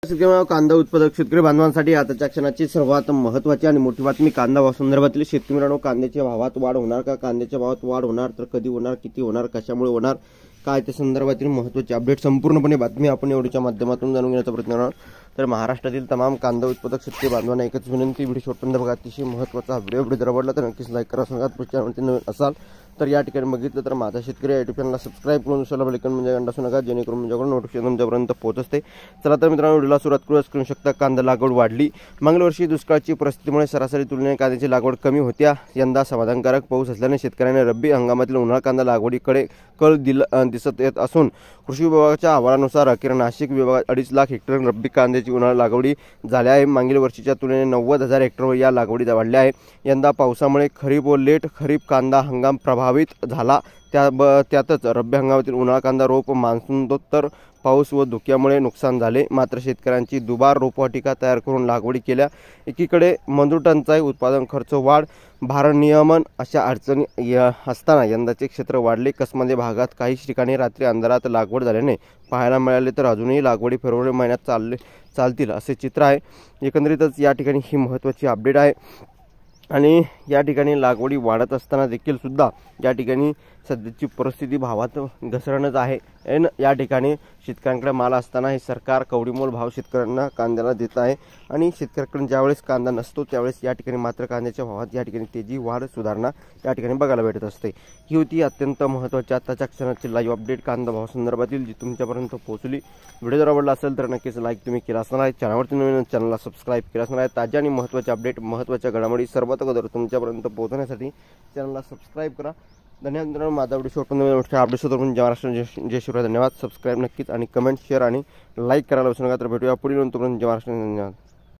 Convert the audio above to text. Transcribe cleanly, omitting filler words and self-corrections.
शेतकरी कांदा उत्पादक शेतकरी बांधवांसाठी आताच्या क्षणाची सर्वात महत्त्वाची आणि मोठी बातमी कांदा भाव संदर्भातील शेतकरी मित्रांनो, कांद्याच्या भावात वाढ होणार का, कांद्याच्या भावात वाढ होणार तर कधी होणार, किती होणार, कशामुळे होणार, काय त्या संदर्भातील महत्त्वाची अपडेट संपूर्णपणे बातमी आपण एवढीच्या माध्यमातून जाणून घेण्याचा प्रयत्न करणार. तर महाराष्ट्रातील तमाम कांदा उत्पादक शेतकरी बांधवांना एकच विनंती, व्हिडिओ शेवटपर्यंत बघा. अतिशय महत्त्वाचा व्हिडिओ जर आवडला तर नक्कीच लाईक करा. सांगा चॅनलवरती नवीन असाल तर या ठिकाणी बघितलं तर माझा शेतकरी युट्यूब चॅनलला सबस्क्राईब करून दुसऱ्याला बेल म्हणजे घंटा असू नका, जेणेकरून माझ्याकडून नोटिफिकेशन तुमच्यापर्यंत पोहोचते. चला तर मित्रांनो, व्हिडिओला सुरुवात करू शकता. कांदा लागवड वाढली. मागील वर्षी दुष्काळाची परिस्थितीमुळे सरासरी तुलनेने कांद्याची लागवड कमी होत्या. यंदा समाधानकारक पाऊस असल्याने शेतकऱ्यांनी रब्बी हंगामातील उन्हाळा कांदा लागवडीकडे कल दिसत येत असून कृषी विभागाच्या अहवालानुसार अखेर नाशिक विभागात 2.5 लाख हेक्टर रब्बी कांद्याची उन्हाळा लागवडी झाल्या आहे. मागील वर्षीच्या तुलनेने 90,000 हेक्टरवर या लागवडी वाढल्या आहे. यंदा पावसामुळे खरीप व लेट खरीप कांदा हंगाम प्रभावित झाला. त्यातच रब्बी हंगामातील उन्हाळा कांदा रोप मान्सूनोत्तर पाऊस व धुक्यामुळे नुकसान झाले. मात्र शेतकऱ्यांची दुबार रोपवाटिका तयार करून लागवडी केल्या. एकीकडे मंजूर टंचाई, उत्पादन खर्च वाढ, भारनियमन अशा अडचणी असताना यंदाचे क्षेत्र वाढले. कसमध्ये भागात काही ठिकाणी रात्री अंधारात लागवड झाल्याने पाहायला मिळाले तर अजूनही लागवडी फेब्रुवारी महिन्यात चालतील असे चित्र आहे. एकंदरीतच या ठिकाणी ही महत्त्वाची अपडेट आहे. आणि या ठिकाणी लागवडी वाढत असताना देखील सुद्धा या ठिकाणी सध्याची परिस्थिती भावात घसरणच आहे. या ठिकाणी शेतकऱ्यांकडे माल असताना हे सरकार कवडीमोल भाव शेतकऱ्यांना कांद्याला देत आहे आणि शेतकऱ्यांकडे ज्यावेळेस कांदा नसतो त्यावेळेस या ठिकाणी मात्र कांद्याच्या भावात या ठिकाणी तेजी वाढ सुधारणा या ठिकाणी बघायला भेटत असते. ही होती अत्यंत महत्त्वाची आताच्या क्षणाची लाईव्ह अपडेट कांदा भाव संदर्भातील, जी तुमच्यापर्यंत पोहोचली. व्हिडिओ जर आवडला असेल तर नक्कीच लाईक तुम्ही केला असणार आहे. चॅनलवरती नवीन चॅनलला सबस्क्राईब केला असणार आहे. ताज्या आणि महत्त्वाचे अपडेट, महत्त्वाच्या घडामोडी सर्वात अगोदर तुमच्यापर्यंत पोहोचण्यासाठी चॅनलला सबस्क्राईब करा. धन्यवाद मित्रांनो. माझा व्हिडिओ शेवटपर्यंत अपडेट होतो. जय महाराष्ट्र, जय शिवराय. धन्यवाद. सबस्क्राईब नक्कीच आणि कमेंट, शेअर आणि लाईक करायला विसरू नका. तर भेटूया पुढील. तोपर्यंत जय महाराष्ट्र. धन्यवाद.